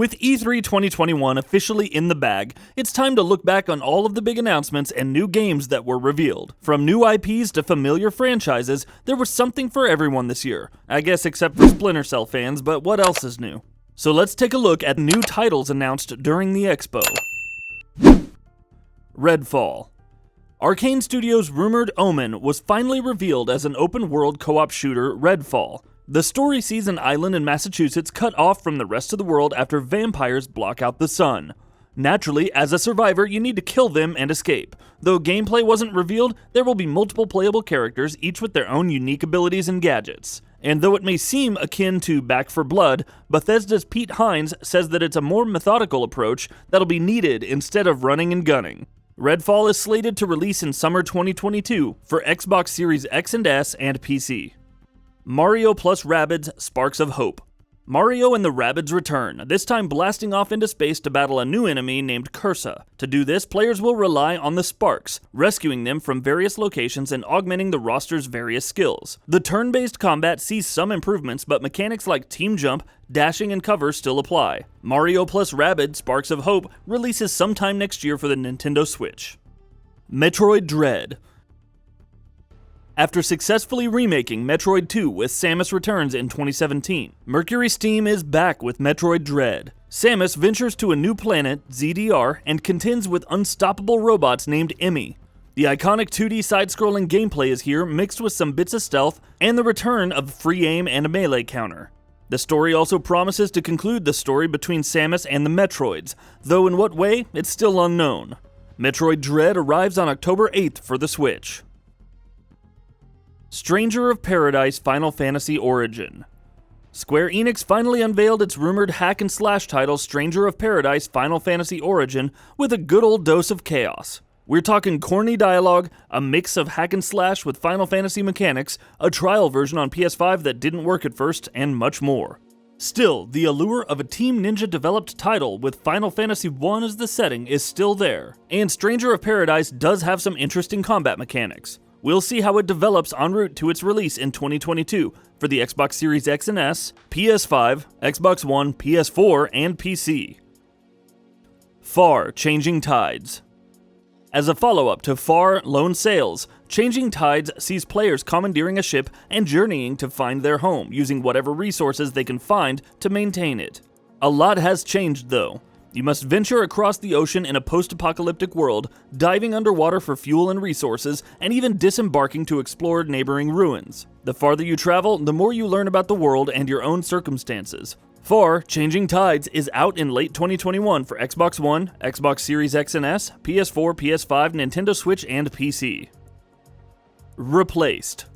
With E3 2021 officially in the bag, it's time to look back on all of the big announcements and new games that were revealed. From new IPs to familiar franchises, there was something for everyone this year. I guess except for Splinter Cell fans, but what else is new? So let's take a look at new titles announced during the expo. REDFALL. Arcane Studios' rumored Omen was finally revealed as an open-world co-op shooter, REDFALL. The story sees an island in Massachusetts cut off from the rest of the world after vampires block out the sun. Naturally, as a survivor, you need to kill them and escape. Though gameplay wasn't revealed, there will be multiple playable characters, each with their own unique abilities and gadgets. And though it may seem akin to Back 4 Blood, Bethesda's Pete Hines says that it's a more methodical approach that'll be needed instead of running and gunning. REDFALL is slated to release in summer 2022 for Xbox Series X and S and PC. Mario plus Rabbids Sparks of Hope. Mario and the Rabbids return, this time blasting off into space to battle a new enemy named Cursa. To do this, players will rely on the Sparks, rescuing them from various locations and augmenting the roster's various skills. The turn-based combat sees some improvements, but mechanics like team jump, dashing, and cover still apply. Mario plus Rabbids Sparks of Hope releases sometime next year for the Nintendo Switch. Metroid Dread. After successfully remaking Metroid 2 with Samus Returns in 2017, Mercury Steam is back with Metroid Dread. Samus ventures to a new planet, ZDR, and contends with unstoppable robots named Emmy. The iconic 2D side-scrolling gameplay is here, mixed with some bits of stealth and the return of free aim and a melee counter. The story also promises to conclude the story between Samus and the Metroids, though in what way, it's still unknown. Metroid Dread arrives on October 8th for the Switch. Stranger of Paradise Final Fantasy Origin. Square Enix finally unveiled its rumored hack-and-slash title Stranger of Paradise Final Fantasy Origin with a good old dose of chaos. We're talking corny dialogue, a mix of hack-and-slash with Final Fantasy mechanics, a trial version on PS5 that didn't work at first, and much more. Still, the allure of a Team Ninja-developed title with Final Fantasy I as the setting is still there, and Stranger of Paradise does have some interesting combat mechanics. We'll see how it develops en route to its release in 2022 for the Xbox Series X and S, PS5, Xbox One, PS4, and PC. FAR Changing Tides. As a follow-up to FAR Lone Sails, Changing Tides sees players commandeering a ship and journeying to find their home, using whatever resources they can find to maintain it. A lot has changed though. You must venture across the ocean in a post-apocalyptic world, diving underwater for fuel and resources, and even disembarking to explore neighboring ruins. The farther you travel, the more you learn about the world and your own circumstances. FAR Changing Tides is out in late 2021 for Xbox One, Xbox Series X and S, PS4, PS5, Nintendo Switch, and PC. Replaced.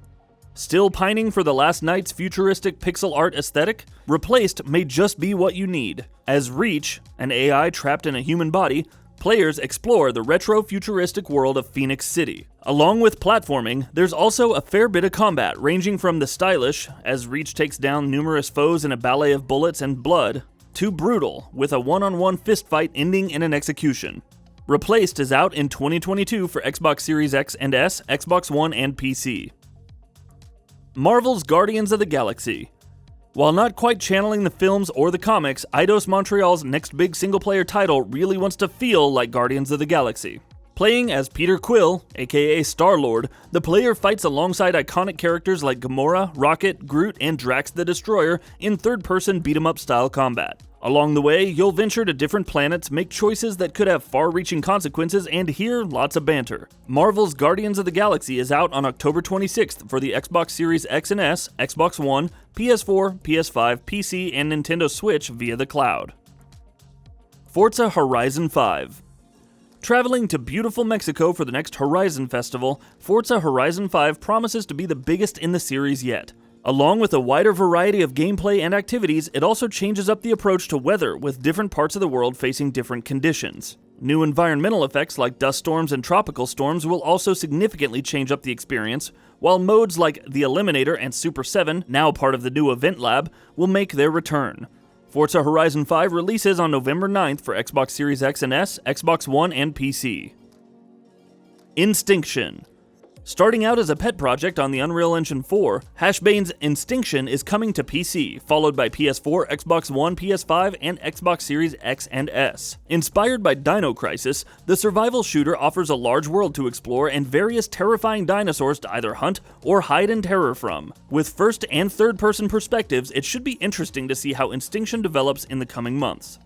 Still pining for the last night's futuristic pixel art aesthetic? Replaced may just be what you need. As Reach, an AI trapped in a human body, players explore the retro-futuristic world of Phoenix City. Along with platforming, there's also a fair bit of combat, ranging from the stylish, as Reach takes down numerous foes in a ballet of bullets and blood, to brutal, with a one-on-one fistfight ending in an execution. Replaced is out in 2022 for Xbox Series X and S, Xbox One, and PC. Marvel's Guardians of the Galaxy. While not quite channeling the films or the comics, Eidos Montreal's next big single-player title really wants to feel like Guardians of the Galaxy. Playing as Peter Quill, aka Star-Lord, the player fights alongside iconic characters like Gamora, Rocket, Groot, and Drax the Destroyer in third-person beat-em-up style combat. Along the way, you'll venture to different planets, make choices that could have far-reaching consequences, and hear lots of banter. Marvel's Guardians of the Galaxy is out on October 26th for the Xbox Series X and S, Xbox One, PS4, PS5, PC, and Nintendo Switch via the cloud. Forza Horizon 5. Traveling to beautiful Mexico for the next Horizon Festival, Forza Horizon 5 promises to be the biggest in the series yet. Along with a wider variety of gameplay and activities, it also changes up the approach to weather, with different parts of the world facing different conditions. New environmental effects like dust storms and tropical storms will also significantly change up the experience, while modes like the Eliminator and Super 7, now part of the new Event Lab, will make their return. Forza Horizon 5 releases on November 9th for Xbox Series X and S, Xbox One, and PC. INSTINCTION. Starting out as a pet project on the Unreal Engine 4, Hashbane's INSTINCTION is coming to PC, followed by PS4, Xbox One, PS5, and Xbox Series X and S. Inspired by Dino Crisis, the survival shooter offers a large world to explore and various terrifying dinosaurs to either hunt or hide in terror from. With first and third-person perspectives, it should be interesting to see how INSTINCTION develops in the coming months.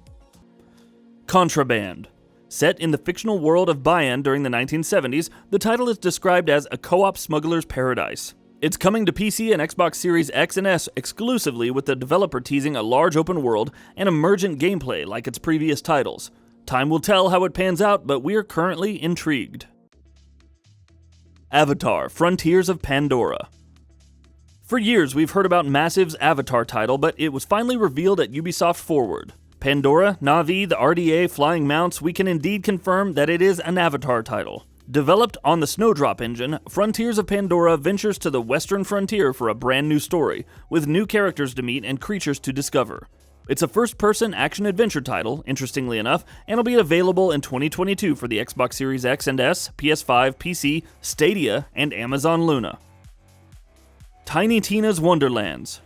CONTRABAND. Set in the fictional world of Bayan during the 1970s, the title is described as a co-op smuggler's paradise. It's coming to PC and Xbox Series X and S exclusively, with the developer teasing a large open world and emergent gameplay like its previous titles. Time will tell how it pans out, but we're currently intrigued. Avatar: Frontiers of Pandora. For years we've heard about Massive's Avatar title, but it was finally revealed at Ubisoft Forward. Pandora, Na'vi, the RDA, Flying Mounts, we can indeed confirm that it is an Avatar title. Developed on the Snowdrop engine, Frontiers of Pandora ventures to the western frontier for a brand new story, with new characters to meet and creatures to discover. It's a first-person action-adventure title, interestingly enough, and will be available in 2022 for the Xbox Series X and S, PS5, PC, Stadia, and Amazon Luna. Tiny Tina's Wonderlands.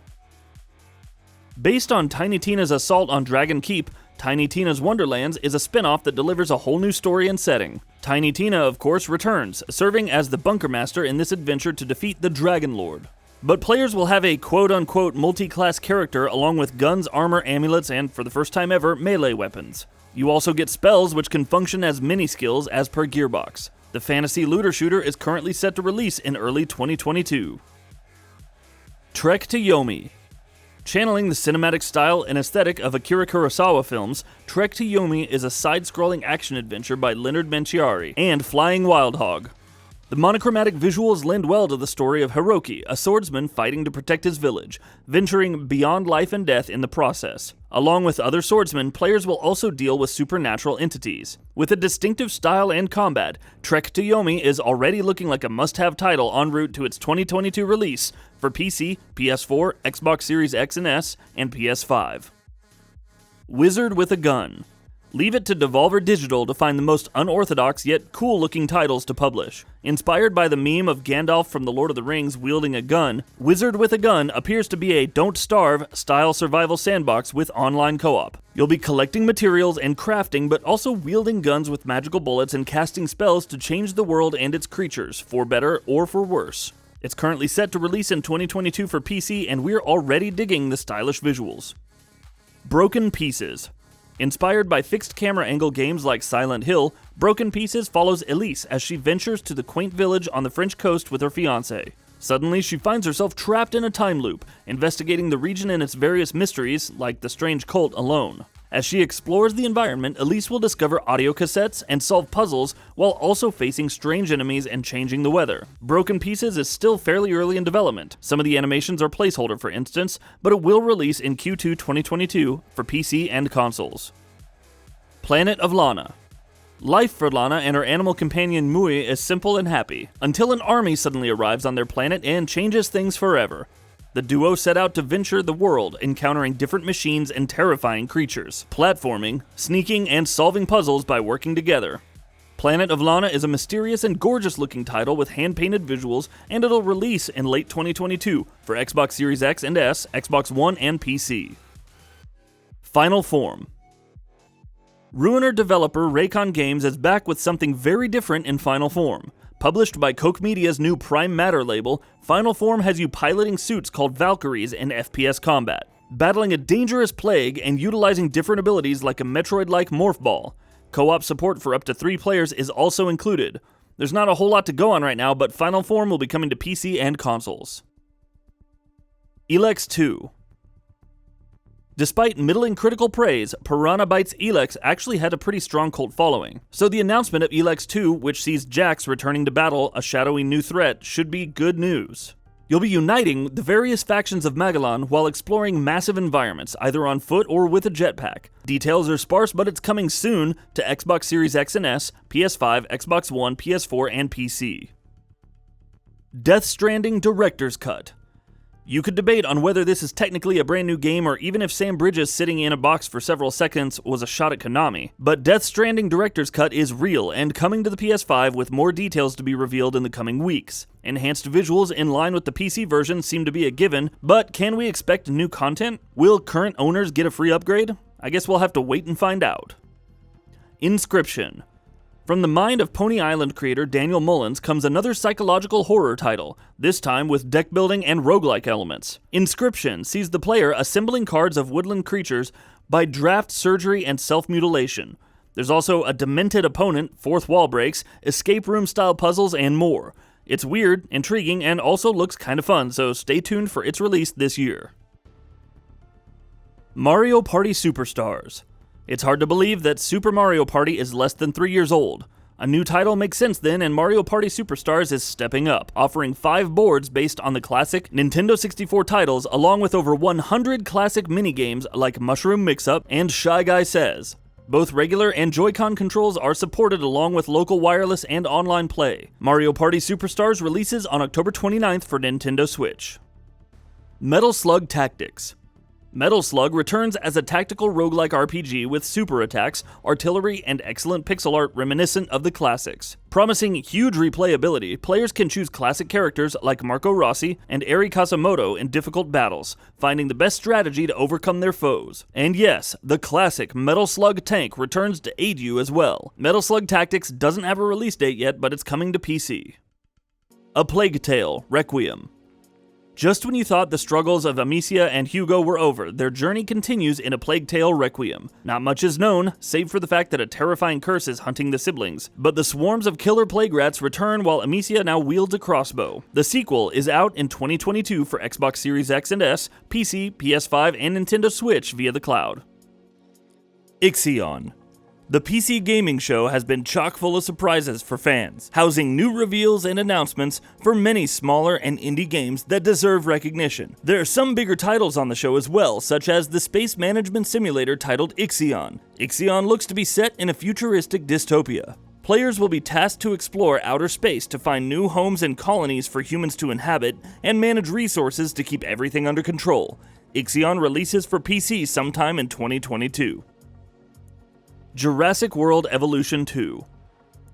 Based on Tiny Tina's assault on Dragon Keep, Tiny Tina's Wonderlands is a spin-off that delivers a whole new story and setting. Tiny Tina, of course, returns, serving as the bunker master in this adventure to defeat the Dragon Lord. But players will have a quote-unquote multi-class character along with guns, armor, amulets, and, for the first time ever, melee weapons. You also get spells which can function as mini-skills as per Gearbox. The fantasy looter shooter is currently set to release in early 2022. Trek to Yomi. Channeling the cinematic style and aesthetic of Akira Kurosawa films, Trek to Yomi is a side-scrolling action-adventure by Leonard Manchiari and Flying Wild Hog. The monochromatic visuals lend well to the story of Hiroki, a swordsman fighting to protect his village, venturing beyond life and death in the process. Along with other swordsmen, players will also deal with supernatural entities. With a distinctive style and combat, Trek to Yomi is already looking like a must-have title en route to its 2022 release for PC, PS4, Xbox Series X and S, and PS5. Wizard with a Gun. Leave it to Devolver Digital to find the most unorthodox yet cool-looking titles to publish. Inspired by the meme of Gandalf from The Lord of the Rings wielding a gun, Wizard with a Gun appears to be a Don't Starve style survival sandbox with online co-op. You'll be collecting materials and crafting, but also wielding guns with magical bullets and casting spells to change the world and its creatures, for better or for worse. It's currently set to release in 2022 for PC, and we're already digging the stylish visuals. Broken Pieces. Inspired by fixed camera angle games like Silent Hill, Broken Pieces follows Elise as she ventures to the quaint village on the French coast with her fiancé. Suddenly, she finds herself trapped in a time loop, investigating the region and its various mysteries, like the strange cult alone. As she explores the environment, Elise will discover audio cassettes and solve puzzles while also facing strange enemies and changing the weather. Broken Pieces is still fairly early in development. Some of the animations are placeholder, for instance, but it will release in Q2 2022 for PC and consoles. Planet of Lana. Life for Lana and her animal companion Mui is simple and happy, until an army suddenly arrives on their planet and changes things forever. The duo set out to venture the world, encountering different machines and terrifying creatures, platforming, sneaking, and solving puzzles by working together. Planet of Lana is a mysterious and gorgeous-looking title with hand-painted visuals, and it'll release in late 2022 for Xbox Series X and S, Xbox One, and PC. Final Form. Ruiner developer Raycon Games is back with something very different in Final Form. Published by Koch Media's new Prime Matter label, Final Form has you piloting suits called Valkyries in FPS combat, battling a dangerous plague and utilizing different abilities like a Metroid-like morph ball. Co-op support for up to 3 players is also included. There's not a whole lot to go on right now, but Final Form will be coming to PC and consoles. ELEX 2. Despite middling critical praise, Piranha Bytes ELEX actually had a pretty strong cult following. So the announcement of ELEX 2, which sees Jax returning to battle a shadowy new threat, should be good news. You'll be uniting the various factions of Magellan while exploring massive environments, either on foot or with a jetpack. Details are sparse, but it's coming soon to Xbox Series X and S, PS5, Xbox One, PS4, and PC. Death Stranding Director's Cut. You could debate on whether this is technically a brand new game or even if Sam Bridges sitting in a box for several seconds was a shot at Konami, but Death Stranding Director's Cut is real and coming to the PS5 with more details to be revealed in the coming weeks. Enhanced visuals in line with the PC version seem to be a given, but can we expect new content? Will current owners get a free upgrade? I guess we'll have to wait and find out. Inscription. From the mind of Pony Island creator Daniel Mullins comes another psychological horror title, this time with deck building and roguelike elements. Inscription sees the player assembling cards of woodland creatures by draft, surgery, and self-mutilation. There's also a demented opponent, fourth wall breaks, escape room style puzzles, and more. It's weird, intriguing, and also looks kinda fun, so stay tuned for its release this year. Mario Party Superstars. It's hard to believe that Super Mario Party is less than 3 years old. A new title makes sense then, and Mario Party Superstars is stepping up, offering 5 boards based on the classic Nintendo 64 titles, along with over 100 classic minigames like Mushroom Mix-Up and Shy Guy Says. Both regular and Joy-Con controls are supported along with local wireless and online play. Mario Party Superstars releases on October 29th for Nintendo Switch. Metal Slug Tactics. Metal Slug returns as a tactical roguelike RPG with super attacks, artillery, and excellent pixel art reminiscent of the classics. Promising huge replayability, players can choose classic characters like Marco Rossi and Eri Kasamoto in difficult battles, finding the best strategy to overcome their foes. And yes, the classic Metal Slug tank returns to aid you as well. Metal Slug Tactics doesn't have a release date yet, but it's coming to PC. A Plague Tale: Requiem. Just when you thought the struggles of Amicia and Hugo were over, their journey continues in A Plague Tale: Requiem. Not much is known, save for the fact that a terrifying curse is hunting the siblings, but the swarms of killer plague rats return while Amicia now wields a crossbow. The sequel is out in 2022 for Xbox Series X and S, PC, PS5, and Nintendo Switch via the cloud. IXION. The PC gaming show has been chock full of surprises for fans, housing new reveals and announcements for many smaller and indie games that deserve recognition. There are some bigger titles on the show as well, such as the space management simulator titled IXION. IXION looks to be set in a futuristic dystopia. Players will be tasked to explore outer space to find new homes and colonies for humans to inhabit, and manage resources to keep everything under control. IXION releases for PC sometime in 2022. Jurassic World Evolution 2.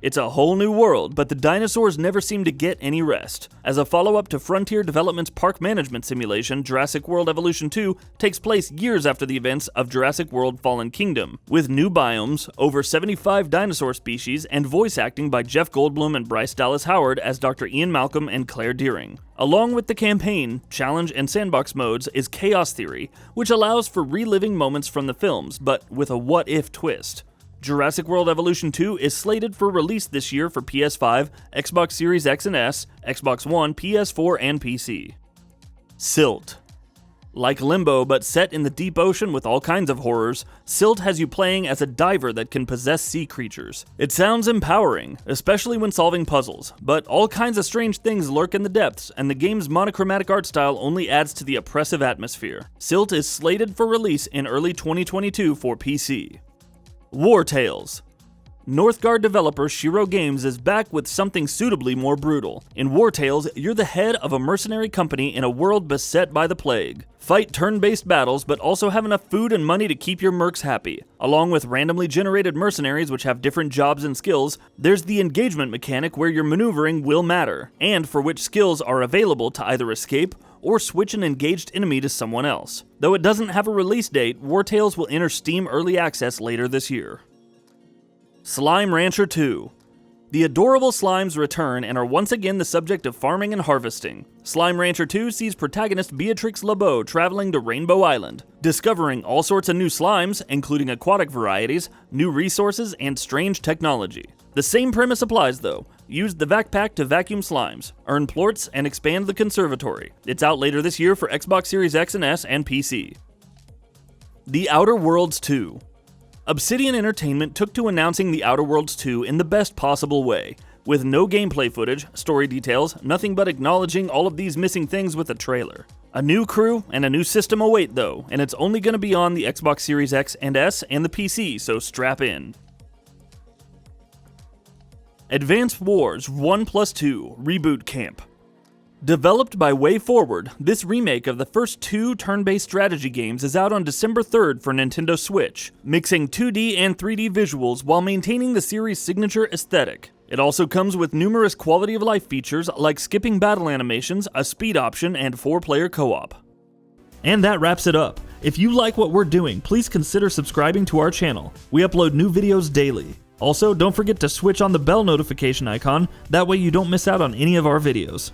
It's a whole new world, but the dinosaurs never seem to get any rest. As a follow-up to Frontier Development's park management simulation, Jurassic World Evolution 2 takes place years after the events of Jurassic World Fallen Kingdom, with new biomes, over 75 dinosaur species, and voice acting by Jeff Goldblum and Bryce Dallas Howard as Dr. Ian Malcolm and Claire Dearing. Along with the campaign, challenge, and sandbox modes is Chaos Theory, which allows for reliving moments from the films, but with a what-if twist. Jurassic World Evolution 2 is slated for release this year for PS5, Xbox Series X and S, Xbox One, PS4, and PC. Silt. Like Limbo, but set in the deep ocean with all kinds of horrors, Silt has you playing as a diver that can possess sea creatures. It sounds empowering, especially when solving puzzles, but all kinds of strange things lurk in the depths, and the game's monochromatic art style only adds to the oppressive atmosphere. Silt is slated for release in early 2022 for PC. War Tales. Northgard developer Shiro Games is back with something suitably more brutal. In War Tales, you're the head of a mercenary company in a world beset by the plague. Fight turn-based battles, but also have enough food and money to keep your mercs happy. Along with randomly generated mercenaries which have different jobs and skills, there's the engagement mechanic where your maneuvering will matter, and for which skills are available to either escape or switch an engaged enemy to someone else. Though it doesn't have a release date, War Tales will enter Steam Early Access later this year. Slime Rancher 2. The adorable slimes return and are once again the subject of farming and harvesting. Slime Rancher 2 sees protagonist Beatrix LeBeau traveling to Rainbow Island, discovering all sorts of new slimes, including aquatic varieties, new resources, and strange technology. The same premise applies though. Use the vac pack to vacuum slimes, earn plorts, and expand the conservatory. It's out later this year for Xbox Series X and S and PC. The Outer Worlds 2. Obsidian Entertainment took to announcing The Outer Worlds 2 in the best possible way, with no gameplay footage, story details, nothing but acknowledging all of these missing things with a trailer. A new crew and a new system await though, and it's only going to be on the Xbox Series X and S and the PC, so strap in. Advanced Wars 1+2 Reboot Camp. Developed by WayForward, this remake of the first 2 turn-based strategy games is out on December 3rd for Nintendo Switch, mixing 2D and 3D visuals while maintaining the series' signature aesthetic. It also comes with numerous quality-of-life features like skipping battle animations, a speed option, and 4-player co-op. And that wraps it up. If you like what we're doing, please consider subscribing to our channel. We upload new videos daily. Also, don't forget to switch on the bell notification icon, that way you don't miss out on any of our videos.